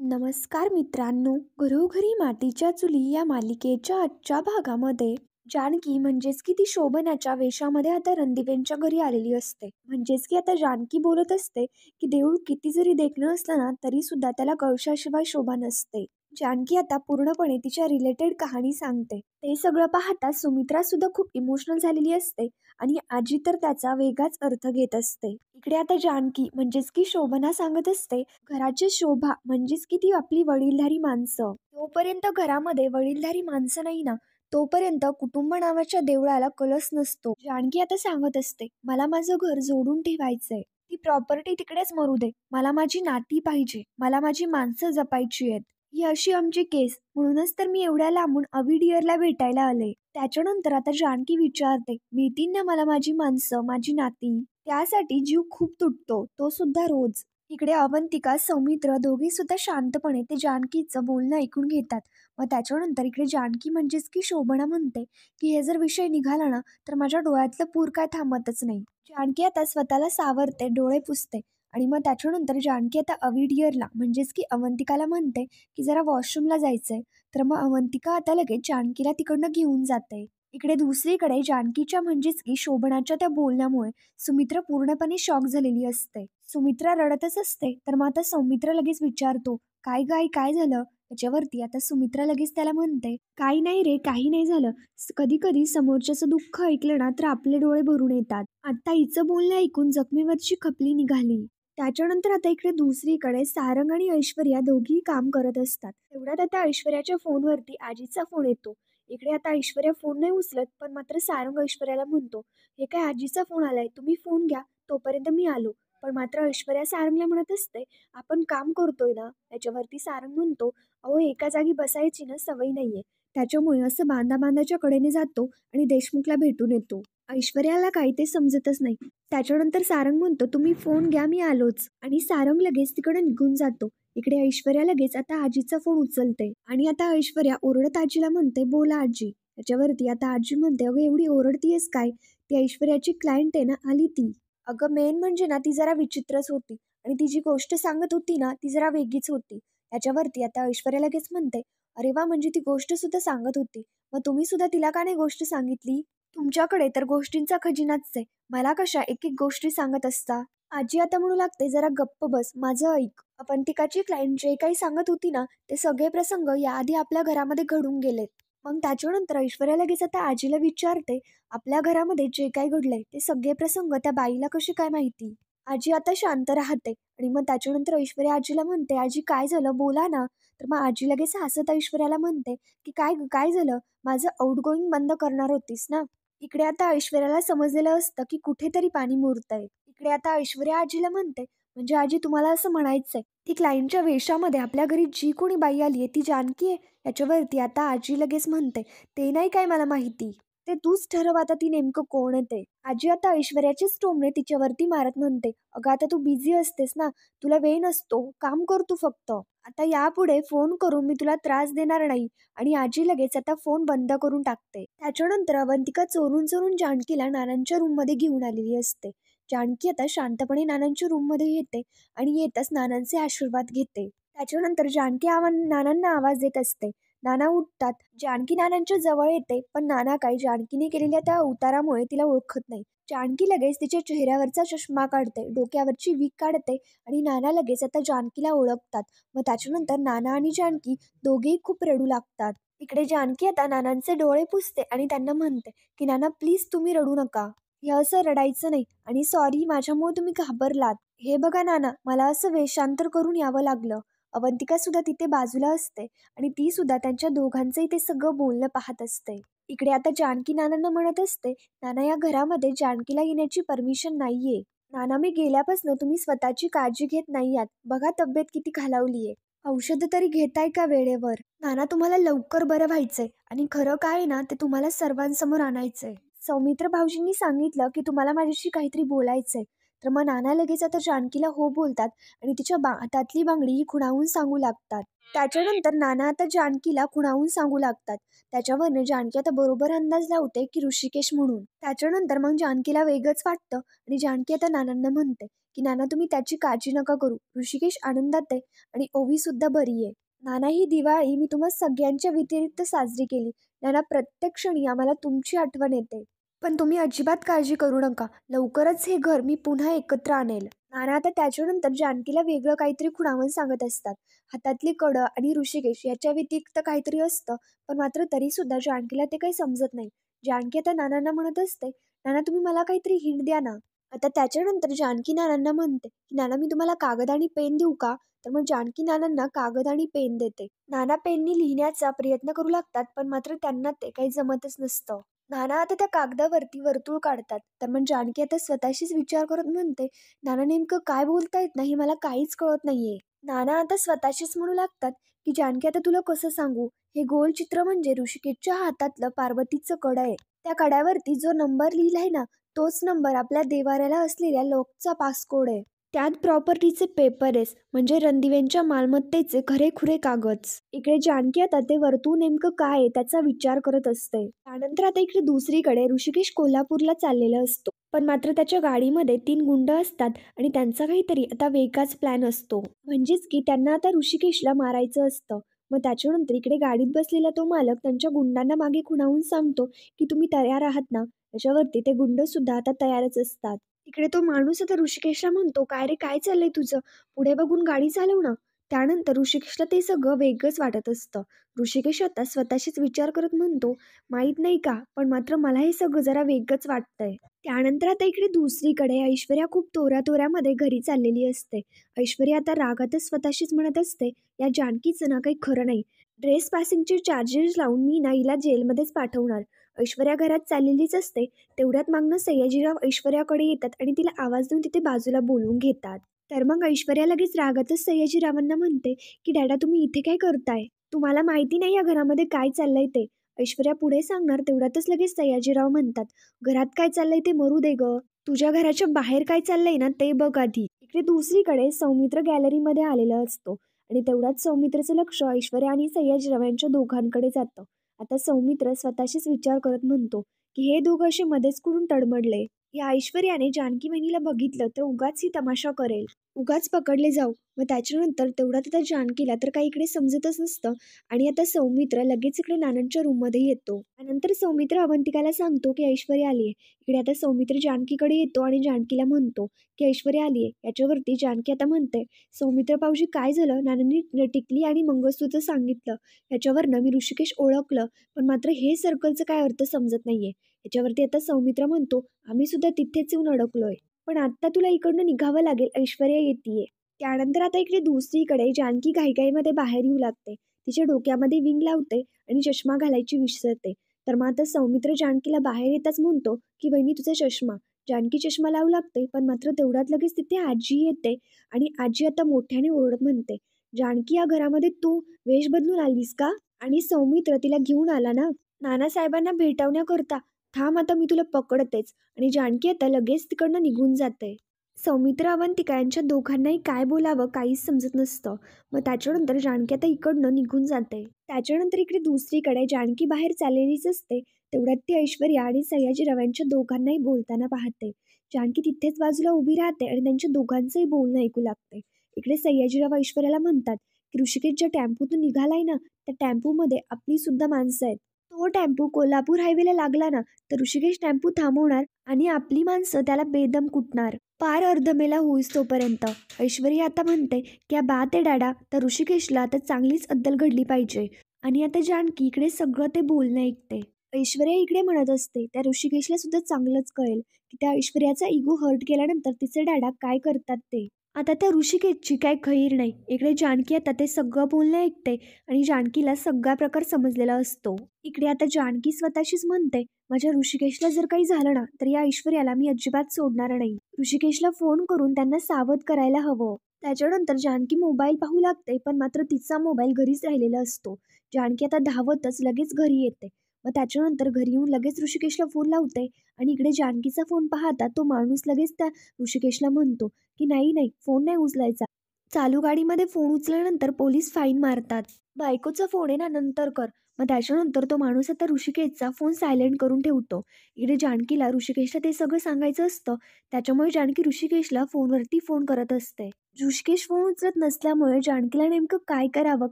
नमस्कार मित्रांनो, घरोघरी मातीच्या चुली या मालिकेच्या आजच्या भागामध्ये जानकी म्हणजेच की ती शोभनाच्या वेशामध्ये आता रणदिवेंच्या घरी आलेली असते. म्हणजेच की आता जानकी बोलत असते की देऊळ किती जरी देखणं असलं ना तरी सुद्धा त्याला कळशाशिवाय शोभा नसते. जानकी आता पूर्णपणे तिच्या रिलेटेड कहाणी सांगते. ते सगळं पाहता सुमित्रा सुद्धा खूप इमोशनल झालेली असते आणि आजी तर त्याचा वेगळाच अर्थ घेत असते. इकडे आता जानकी म्हणजेच की शोभना सांगत असते घराची शोभा म्हणजेच की ती आपली वडीलधारी माणसं. जोपर्यंत घरामध्ये वडीलधारी माणसं नाही ना तोपर्यंत कुटुंब नावाच्या देवळाला कलस नसतो. जानकी आता सांगत असते मला माझं घर जोडून ठेवायचंय. ती प्रॉपर्टी तिकडेच मरू दे. मला माझी नाती पाहिजे. मला माझी माणसं जपायची आहेत. ही अशी आमची केस. म्हणूनच तर मी एवढ्या लांबून अविडियरला भेटायला आले. त्याच्यानंतर आता जानकी विचारते मिळतील ना मला माझी माणसं, माझी नाती? त्यासाठी जीव खूप तुटतो, तो सुद्धा रोज. इकडे अवंतिका सौमित्र दोघे सुद्धा शांतपणे ते जानकीचं बोलणं ऐकून घेतात. मग त्याच्यानंतर इकडे जानकी म्हणजेच की शोभना म्हणते की हे जर विषय निघाला ना तर माझ्या डोळ्यातलं पूर काय थांबतच नाही. जानकी आता स्वतःला सावरते, डोळे पुसते आणि मग त्याच्यानंतर जानकी आता अविडियरला म्हणजेच की अवंतिकाला म्हणते की जरा वॉशरूमला जायचंय. तर मग अवंतिका आता लगेच जानकीला तिकडनं घेऊन जाते. इकडे दुसरीकडे जानकीच्या म्हणजेच की शोभनाच्या त्या बोलण्यामुळे सुमित्रा पूर्णपणे शॉक झालेली असते. सुमित्रा रडतच असते. तर मग आता सौमित्र लगेच विचारतो काय गाय काय झालं. त्याच्यावरती आता सुमित्रा लगेच त्याला म्हणते काही नाही रे, काही नाही झालं. कधी कधी समोरच्याचं दुःख ऐकलं ना तर आपले डोळे भरून येतात. आता हिचं बोलणं ऐकून जखमीवरची खपली निघाली. त्याच्यानंतर आता इकडे दुसरीकडे सारंग आणि ऐश्वर्या दोघी काम करत असतात. तेवढ्यात आता ऐश्वर्याच्या फोनवरती आजीचा फोन येतो. इकडे आता ऐश्वर्या फोन नाही उचलत पण मात्र सारंग ऐश्वर्याला म्हणतो हे काय आजीचा फोन आलाय, तुम्ही फोन घ्या, तोपर्यंत मी आलो. पण मात्र ऐश्वर्या सारंगला म्हणत असते आपण काम करतोय ना. त्याच्यावरती सारंग म्हणतो अहो एका जागी बसायची ना सवय नाहीये, त्याच्यामुळे असं बांधा बांधाच्या कडेने जातो आणि देशमुखला भेटून येतो. ऐश्वर्याला काही ते समजतच नाही. त्याच्यानंतर सारंग म्हणतो तुम्ही फोन घ्या, मी आलोच. आणि सारंग लगेच तिकडे निघून जातो. इकडे ऐश्वर्या लगेच आता आजीचा फोन उचलते आणि आता ऐश्वर्या ओरडत आजीला म्हणते बोला आजी. त्याच्यावरती आता आजी म्हणते अगं एवढी ओरडतीयस काय, ती ऐश्वर्याची क्लायंट आहे ना, आली ती. अगं मेन म्हणजे ना ती जरा विचित्रच होती आणि ती जी गोष्ट सांगत होती ना ती जरा वेगळीच होती. त्याच्यावरती आता ऐश्वर्या लगेच म्हणते अरे वा, म्हणजे ती गोष्ट सुद्धा सांगत होती. मग तुम्ही सुद्धा तिला का नाही गोष्ट सांगितली? तुमच्याकडे तर गोष्टींचा खजिनाच आहे. मला कशा एक एक गोष्टी सांगत असता. आजी आता म्हणू लागते जरा गप्प बस, माझं ऐक. अवंतिकाची क्लायंट जे काही सांगत होती ना ते सगळे प्रसंग याआधी आपल्या घरामध्ये घडून गेलेत. मग त्याच्यानंतर ऐश्वर्या लगेच आता आजीला विचारते आपल्या घरामध्ये जे काही घडलंय ते सगळे प्रसंग त्या बाईला कसे काय माहिती. आजी आता शांत राहते आणि मग त्याच्यानंतर ऐश्वर्या आजीला म्हणते आजी काय झालं, बोला ना. तर मग आजी लगेच हसत ऐश्वर्याला म्हणते की काय काय झालं, माझं आउटगोईंग बंद करणार होतीस ना. इकडे आता ऐश्वर्याला समजलेलं असतं की कुठेतरी पाणी मुरतंय. इकडे आता ऐश्वर्या आजीला म्हणते म्हणजे आजी तुम्हाला असं म्हणायचंय ती क्लायंटच्या वेशामध्ये आपल्या घरी जी कोणी बाई आली आहे ती जानकी आहे. याच्यावरती आता आजी लगेच म्हणते ते नाही काय मला माहिती, ते तूच ठरव आता ती नेमकं कोण आहे ते. आजी आता ऐश्वर्याचेच टोमणे तिच्यावरती मारत म्हणते अगं आता तू बिझी असतेस ना, तुला वेळ नसतो, काम कर तू फक्त. आता यापुढे फोन करून मी तुला त्रास देणार नाही. आणि आजी लगेच आता फोन बंद करून टाकते. त्याच्यानंतर अवंतिका चोरून चोरून जानकीला नानांच्या रूम मध्ये घेऊन आलेली असते. जानकी आता शांतपणे नानांच्या रूम मध्ये येते आणि येतच नानांचे आशीर्वाद घेते. त्याच्यानंतर जानकी नानांना आवाज देत असते. नाना उठतात. जानकी नानांच्या जवळ येते पण नाना काय जानकीने केलेल्या त्या उतारामुळे तिला ओळखत नाही. जानकी लगेच तिच्या चेहऱ्यावरचा चष्मा काढते, डोक्यावरची वीक काढते आणि नाना लगेच आता जानकीला ओळखतात. मग त्याच्यानंतर नाना आणि जानकी दोघेही खूप रडू लागतात. इकडे जानकी आता नानांचे डोळे पुसते आणि त्यांना म्हणते की नाना प्लीज तुम्ही रडू नका. हे असं रडायचं नाही आणि सॉरी माझ्यामुळे तुम्ही घाबरलात. हे बघा नाना, मला असं वेषांतर करून यावं लागलं. अवंतिका सुद्धा तिथे बाजूला असते आणि ती सुद्धा त्यांच्या दोघांचंही ते सगळं बोलणं पाहत असते. इकडे आता जानकी नानांना म्हणत असते नाना या घरामध्ये जानकीला येण्याची परमिशन नाहीये. नाना मी गेल्यापासून तुम्ही स्वतःची काळजी घेत नाही आहात. बघा तब्येत किती खालावलीये. औषध तरी घेताय का वेळेवर? नाना तुम्हाला लवकर बरं व्हायचंय आणि खरं काय ना ते तुम्हाला सर्वांसमोर आणायचंय. सौमित्र भाऊजींनी सांगितलं की तुम्हाला माझ्याशी काहीतरी बोलायचंय. तर मग नाना लगेच आता जानकीला हो बोलतात आणि तिच्या हातातली बांगडी ही खुणावून सांगू लागतात. त्याच्यानंतर नाना आता जानकीला खुणावून सांगू लागतात. त्याच्यावरनं जानकी आता बरोबर अंदाज लावते की ऋषिकेश म्हणून. त्याच्यानंतर मग जानकीला वेगळंच वाटतं आणि जानकी आता नानांना म्हणते की नाना तुम्ही त्याची काळजी नका करू. ऋषिकेश आनंदात आहे आणि ओवीसुद्धा बरी आहे. नाना ही दिवाळी मी तुम्हा सगळ्यांच्या व्यतिरिक्त साजरी केली. नाना प्रत्येक क्षणी आम्हाला तुमची आठवण येते. पण तुम्ही अजिबात काळजी करू नका. लवकरच हे घर मी पुन्हा एकत्र आणेल. नाना आता त्याच्यानंतर जानकीला वेगळं काहीतरी खुणावून सांगत असतात. हातातली कडं आणि ऋषिकेश याच्या व्यतिरिक्त काहीतरी असतं, पण मात्र तरीसुद्धा जानकीला ते काही समजत नाही. जानकी आता नानांना म्हणत असते, "नाना तुम्ही मला काहीतरी हिंट द्या ना." आता त्याच्यानंतर जानकी नानांना म्हणते, की "नाना मी तुम्हाला कागद आणि पेन देऊ का?" तर मग जानकी नानांना कागद आणि पेन देते. नाना पेननी लिहिण्याचा प्रयत्न करू लागतात, पण मात्र त्यांना ते काही जमतच नसतं. नाना आता त्या कागदावरती वर्तुळ काढतात. तर मग जानकी आता स्वतःशीच विचार करत म्हणते, "नाना नेमकं काय बोलतायत ना, हे मला काहीच कळत नाहीये." नाना आता स्वतःशीच म्हणू लागतात, की "जानकी आता तुला कसं सांगू? हे गोल चित्र म्हणजे ऋषिकेशच्या हातातलं पार्वतीचं कड आहे. त्या कड्यावरती जो नंबर लिहिलाय ना, तोच नंबर आपल्या देव्हाऱ्याला असलेल्या लॉकचा पासकोड आहे. त्यात प्रॉपर्टीचे पेपरेस म्हणजे रणदिव्यांच्या मालमत्तेचे खरेखुरे कागद." इकडे जानकी आता ते वर्तुळ नेमकं काय आहे त्याचा विचार करत असते. त्यानंतर आता इकडे दुसरीकडे ऋषिकेश कोल्हापूरला चाललेला असतो. पण मात्र त्याच्या गाडीमध्ये 3 गुंड असतात आणि त्यांचा काहीतरी आता वेगळाच प्लॅन असतो. म्हणजेच की त्यांना आता ऋषिकेशला मारायचं असतं. मग त्याच्यानंतर इकडे गाडीत बसलेला तो मालक त्यांच्या गुंडांना मागे खुणावून सांगतो, की तुम्ही तयार आहात ना? त्याच्यावरती ते गुंड सुद्धा आता तयारच असतात. इकडे तो माणूस आता ऋषिकेशला म्हणतो, "काय रे काय चाललंय तुझं? पुढे बघून गाडी चालव ना." त्यानंतर ऋषिकेशला ते सगळं वेगळंच वाटत असतं. ऋषिकेश आता स्वतःशीच विचार करत म्हणतो, "माहीत नाही का, पण मात्र मला हे सगळं जरा वेगळंच वाटतंय." त्यानंतर आता इकडे दुसरीकडे ऐश्वर्या खूप तोऱ्यामध्ये घरी चाललेली असते. ऐश्वर्या आता रागातच स्वतःशीच म्हणत असते, "या जानकीचं ना काही खरं नाही. ड्रेस पासिंगचे चार्जेस लावून मी ना हिला जेलमध्येच पाठवणार." ऐश्वर्या घरात चाललेलीच असते. तेवढ्यात मागनं सयाजीराव ऐश्वर्याकडे येतात आणि तिला आवाज देऊन तिथे बाजूला बोलवून घेतात. तर मग ऐश्वर्या लगेच रागातच सयाजीरावांना म्हणते, की "डॅडा तुम्ही इथे काय करताय? तुम्हाला माहिती नाही या घरामध्ये काय चाललंय ते." ऐश्वर्या पुढे सांगणार तेवढ्यातच लगेच सयाजीराव म्हणतात, "घरात काय चाललंय ते मरू दे गं. तुझ्या घराच्या बाहेर काय चाललंय ना ते बघ आधी." इकडे दुसरीकडे सौमित्र गॅलरीमध्ये आलेला असतो आणि तेवढ्याच सौमित्रचं लक्ष ऐश्वर्या आणि सयाजीराव यांच्या दोघांकडे जातं. आता सौमित्र स्वतःशीच विचार करत म्हणतो, की हे दोघं असे मध्येच कुठून तडमडले. या ऐश्वर्याने जानकी वहिनीला बघितलं तर उगाच ही तमाशा करेल. उगाच पकडले जाऊ. मग त्याच्यानंतर तेवढ्यात आता जानकीला तर काही इकडे समजतच नसतं आणि आता सौमित्र लगेच इकडे नानांच्या रूममध्ये येतो. त्यानंतर सौमित्र अवंतिकाला सांगतो, की ऐश्वर्या आली आहे. इकडे आता सौमित्र जानकीकडे येतो आणि जानकीला म्हणतो, की ऐश्वर्या आली आहे. याच्यावरती जानकी आता म्हणते, "सौमित्र भाऊजी काय झालं? नानांनी टिकली आणि मंगळसूत्र सांगितलं. याच्यावरनं मी ऋषिकेश ओळखलं. पण मात्र हे सर्कलचं काय अर्थ समजत नाहीये." याच्यावरती आता सौमित्र म्हणतो, "आम्ही सुद्धा तिथेच येऊन अडकलोय. पण आत्ता तुला इकडनं निघावं लागेल, ऐश्वर्या येतीये." त्यानंतर आता इकडे दुसरीकडे जानकी घाईघाईमध्ये बाहेर येऊ लागते. तिच्या डोक्यामध्ये विंग लावते आणि चष्मा घालायची विसरते. तर मग आता सौमित्र जानकीला बाहेर येताच म्हणतो, की "वहिनी तुझा चष्मा." जानकी चष्मा लावू लागते, पण मात्र तेवढ्यात लगेच तिथे आजी येते आणि आजी आता मोठ्याने ओरडत म्हणते, "जानकी या घरामध्ये तू वेश बदलून आलीस का? आणि सौमित्र तिला घेऊन आला ना नानासाहेबांना भेटवण्याकरता. थांब आता मी तुला पकडतेच." आणि जानकी आता लगेच तिकडनं निघून जाते. सौमित्र अवंतिका यांच्या दोघांनाही काय बोलावं काहीच समजत नसतं. मग त्याच्यानंतर जानकी आता इकडनं निघून जाते. त्याच्यानंतर इकडे दुसरीकडे जानकी बाहेर चाललेलीच असते. तेवढ्यात ती ऐश्वर्या आणि सयाजीराव यांच्या दोघांनाही बोलताना पाहते. जानकी तिथेच बाजूला उभी राहते आणि त्यांच्या दोघांचंही बोलणं ऐकू लागते. इकडे सयाजीराव ऐश्वर्याला म्हणतात, की "ऋषिकेश ज्या टेम्पोतून निघालाय ना, त्या टेम्पोमध्ये आपली सुद्धा माणसं आहेत. तो टेम्पो कोल्हापूर हायवेला लागला ना, तर ऋषिकेश टेम्पो थांबवणार आणि आपली माणसं त्याला बेदम कुटणार. पार अर्धमेला होईस तोपर्यंत." ऐश्वर्या आता म्हणते, की बात आहे डॅडा, तर ऋषिकेशला आता चांगलीच अद्दल घडली पाहिजे. आणि आता जानकी इकडे सगळं ते बोलणं ऐकते. ऐश्वर्या इकडे म्हणत असते, त्या ऋषिकेशला सुद्धा चांगलंच कळेल, की त्या ऐश्वर्याचा इगो हर्ट केल्यानंतर तिचे डॅडा काय करतात ते. आता त्या ऋषिकेशची काय खैर नाही. इकडे जानकी आता ते सगळं बोलणं ऐकते आणि जानकीला सगळा प्रकार समजलेला असतो. इकडे आता जानकी स्वतःशीच म्हणते, "माझ्या ऋषिकेशला जर काही झालं ना, तर या ऐश्वर्याला मी अजिबात सोडणार नाही. ऋषिकेशला फोन करून त्यांना सावध करायला हवं." त्याच्यानंतर जानकी मोबाईल पाहू लागते, पण मात्र तिचा मोबाईल घरीच राहिलेला असतो. जानकी आता धावतच लगेच घरी येते. मग त्याच्यानंतर घरी येऊन लगेच ऋषिकेशला फोन लावते आणि इकडे जानकीचा फोन पाहता तो माणूस लगेच त्या ऋषिकेशला म्हणतो, की "नाही, नाही, फोन नाही उचलायचा. चालू गाडीमध्ये फोन उचलल्यानंतर पोलीस फाईन मारतात. बायकोचा फोन आहे ना, नंतर कर. मग त्याच्यानंतर तो माणूस आता ऋषिकेशचा फोन सायलेंट करून ठेवतो. इकडे जानकीला ऋषिकेशला ते सगळं सांगायचं असतं. त्याच्यामुळे जानकी ऋषिकेशला फोनवरती फोन करत असते. ऋषिकेश फोन उचलत नसल्यामुळे जानकीला नेमकं काय करावं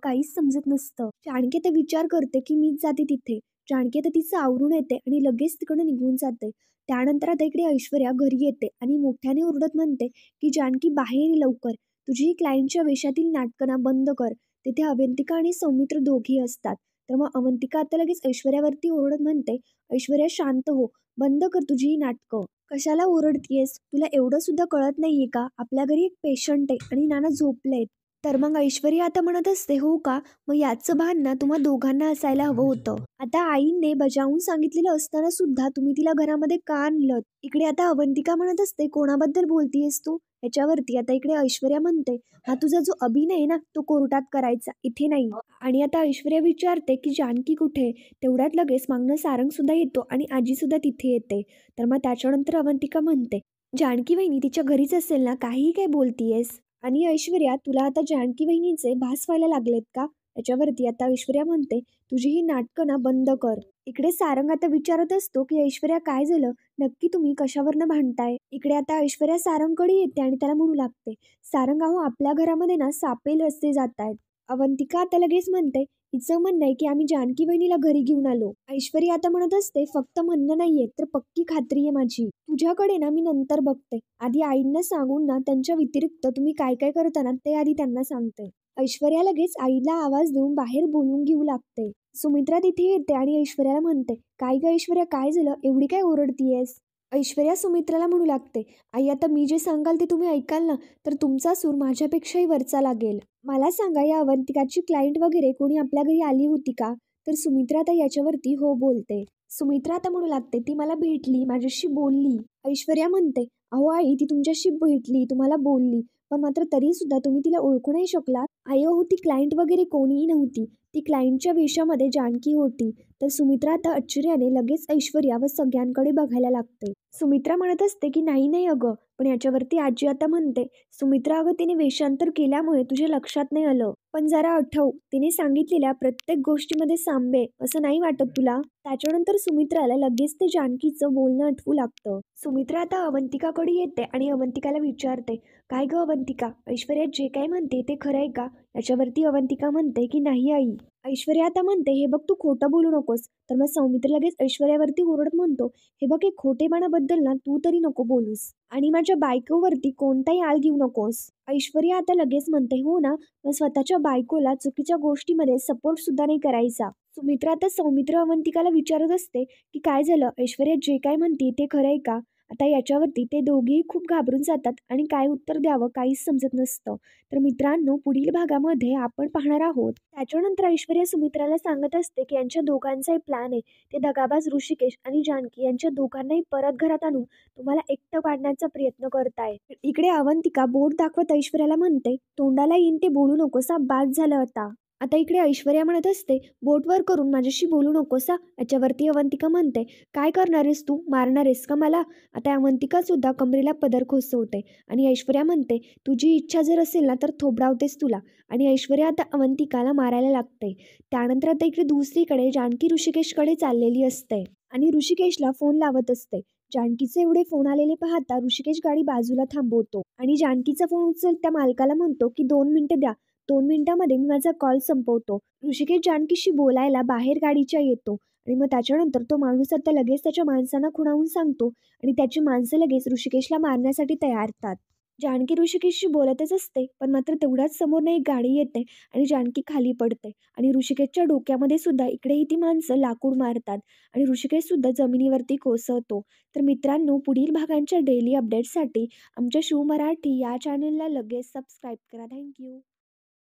काहीच समजत नसतं. जानकी आता विचार करते की मीच जाते तिथे. जानकी आता तिचं आवरून येते आणि लगेच तिकडे निघून जाते. त्यानंतर आता इकडे ऐश्वर्या घरी येते आणि मोठ्याने ओरडत म्हणते की जानकी बाहेर ये लवकर. तुझी ही क्लायंटच्या वेशातील नाटकं बंद कर. तिथे अवंतिका आणि सौमित्र दोघेही असतात. तर मग अवंतिका आता लगेच ऐश्वर्यावरती ओरडत म्हणते, ऐश्वर्या शांत हो, बंद कर तुझी ही नाटकं. कशाला ओरडतीयेस? तुला एवढं सुद्धा कळत नाहीये का? आपल्या घरी एक पेशंट आहे आणि नाना झोपलेत. तर मग ऐश्वर्या आता म्हणत असते, हो का? मग याचं भान ना तुम्हा दोघांना असायला हवं होतं. आता आईने बजावून सांगितलेलं असताना सुद्धा तुम्ही तिला घरामध्ये का आणलं? इकडे आता अवंतिका म्हणत असते, कोणाबद्दल बोलतीयेस तू? याच्यावरती आता इकडे ऐश्वर्या म्हणते, हा तुझा जो अभिनय आहे ना तो कोर्टात करायचा, इथे नाही. आणि आता ऐश्वर्या विचारते की जानकी कुठे? तेवढ्यात लगेच मागणं सारंग सुद्धा येतो आणि आजी सुद्धा तिथे येते. तर मग त्याच्यानंतर अवंतिका म्हणते, जानकी वहिनी तिच्या घरीच असेल ना, काहीही काय बोलतीयेस? आणि ऐश्वर्या तुला आता जानकी वहिनीचे भास व्हायला लागलेत का? याच्यावरती आता ऐश्वर्या म्हणते, तुझी ही नाटकं ना बंद कर. इकडे सारंग आता विचारत असतो की ऐश्वर्या काय झालं? नक्की तुम्ही कशावरनं भांडताय? इकडे आता ऐश्वर्या सारंगकडे येते आणि त्याला म्हणू लागते, सारंग अहो आपल्या घरामध्ये ना सापेल रस्ते जात आहेत. अवंतिका आता लगेच म्हणते, हिचं म्हणणं आहे की आम्ही जानकी वहिनीला घरी घेऊन आलो. ऐश्वर्या आता म्हणत असते, फक्त म्हणणं नाहीये तर पक्की खात्री आहे माझी. तुझ्याकडे ना मी नंतर बघते. आधी आईंना सांगून ना त्यांच्या व्यतिरिक्त तुम्ही काय काय करता ना ते आधी त्यांना सांगते. ऐश्वर्या लगेच आईला आवाज देऊन बाहेर बोलून घेऊ लागते. सुमित्रा तिथे येते आणि ऐश्वर्याला म्हणते, काय ग ऐश्वर्या काय झालं? एवढी काय ओरडतीयेस? ऐश्वर्या सुमित्राला म्हणू लागते, आई आता मी जे सांगाल ते तुम्ही ऐकाल ना तर तुमचा सूर माझ्यापेक्षाही वरचा लागेल. मला सांगा या अवंतिकाची क्लायंट वगैरे कोणी आपल्या घरी आली होती का? तर सुमित्रा आता याच्यावरती हो बोलते. सुमित्रा आता म्हणू लागते, ती मला भेटली, माझ्याशी बोलली. ऐश्वर्या म्हणते, अहो आई ती तुमच्याशी भेटली, तुम्हाला बोलली, पण मात्र तरी सुद्धा तुम्ही तिला ओळखू नाही शकलात. आई हो ती क्लायंट वगैरे कोणीही नव्हती. ती क्लायंटच्या वेशामध्ये जानकी होती. तर सुमित्रा आता आश्चर्याने लगेच ऐश्वर्या व सगळ्यांकडे बघायला लागते. सुमित्रा म्हणत असते की नाही नाही अगं, पण याच्यावरती आजी आता म्हणते, सुमित्रा अगं तिने वेषांतर केल्यामुळे तुझ्या लक्षात नाही आलं. पण जरा आठव, तिने सांगितलेल्या प्रत्येक गोष्टीमध्ये सांबे असं नाही वाटत तुला? त्याच्यानंतर सुमित्राला लगेच ते जानकीचं बोलणं आठवू लागतं. सुमित्रा आता अवंतिकाकडे येते आणि अवंतिकाला विचारते, काय ग अवंतिका, ऐश्वर्या जे काय म्हणते ते खरं आहे का? याच्यावरती अवंतिका म्हणते की नाही आई. ऐश्वर्या आता म्हणते, हे बघ तू खोटं बोलू नकोस. तर मग सौमित्र लगेच ऐश्वर्यावरती ओरडत म्हणतो, हे बघ हे खोटेपणाबद्दल ना तू तरी नको बोलूस आणि माझ्या बायकोवरती कोणताही आळ घेऊ नकोस. ऐश्वर्या आता लगेच म्हणते, हो ना, मग स्वतःच्या बायकोला चुकीच्या गोष्टीमध्ये सपोर्ट सुद्धा नाही करायचा. सुमित्रा आता सौमित्र अवंतिकाला विचारत असते की काय झालं, ऐश्वर्या जे काय म्हणते ते खरं आहे का? आता याच्यावरती ते दोघेही खूप घाबरून जातात आणि काय उत्तर द्यावं काहीच समजत नसतं. तर मित्रांनो पुढील भागामध्ये आपण पाहणार आहोत. त्याच्यानंतर ऐश्वर्या सुमित्राला सांगत असते की यांच्या दोघांचाही प्लॅन आहे. ते दगाबाज ऋषिकेश आणि जानकी यांच्या दोघांनाही परत घरात आणून तुम्हाला एकटं पाडण्याचा प्रयत्न करताय. इकडे अवंतिका बोट दाखवत ऐश्वर्याला म्हणते, तोंडाला येईन ते बोलू नकोस, बाद झालं आता. आता इकडे ऐश्वर्या म्हणत असते, बोटवर करून माझ्याशी बोलू नकोस. याच्यावरती अवंतिका म्हणते, काय करणार आहेस तू? मारणार आहेस का मला? आता अवंतिका सुद्धा कमरेला पदर खोचवते आणि ऐश्वर्या म्हणते, तुझी इच्छा जर असेल ना तर थोबडावतेस तुला. आणि ऐश्वर्या आता अवंतिकाला मारायला लागते. त्यानंतर आता इकडे दुसरीकडे जानकी ऋषिकेशकडे चाललेली असते आणि ऋषिकेशला फोन लावत असते. जानकीचे एवढे फोन आलेले पाहता ऋषिकेश गाडी बाजूला थांबवतो आणि जानकीचा फोन उचल त्या मालकाला म्हणतो की 2 मिनिटं द्या, 2 मिनिटांमध्ये मी माझा कॉल संपवतो. ऋषिकेश जानकीशी बोलायला बाहेर गाडीच्या येतो आणि मग त्याच्यानंतर तो माणूस आता लगेच त्याच्या माणसांना खुणावून सांगतो आणि त्याची माणसं लगेच ऋषिकेशला मारण्यासाठी तयार असतात. जानकी ऋषिकेशशी बोलतच असते, पण मात्र तेवढ्याच समोरनं एक गाडी येते आणि जानकी खाली पडते आणि ऋषिकेशच्या डोक्यामध्ये सुद्धा इकडेही ती माणसं लाकूड मारतात आणि ऋषिकेश सुद्धा जमिनीवरती कोसळतो. तर मित्रांनो पुढील भागांच्या डेली अपडेट्ससाठी आमच्या शिव मराठी या चॅनलला लगेच सबस्क्राईब करा. थँक्यू.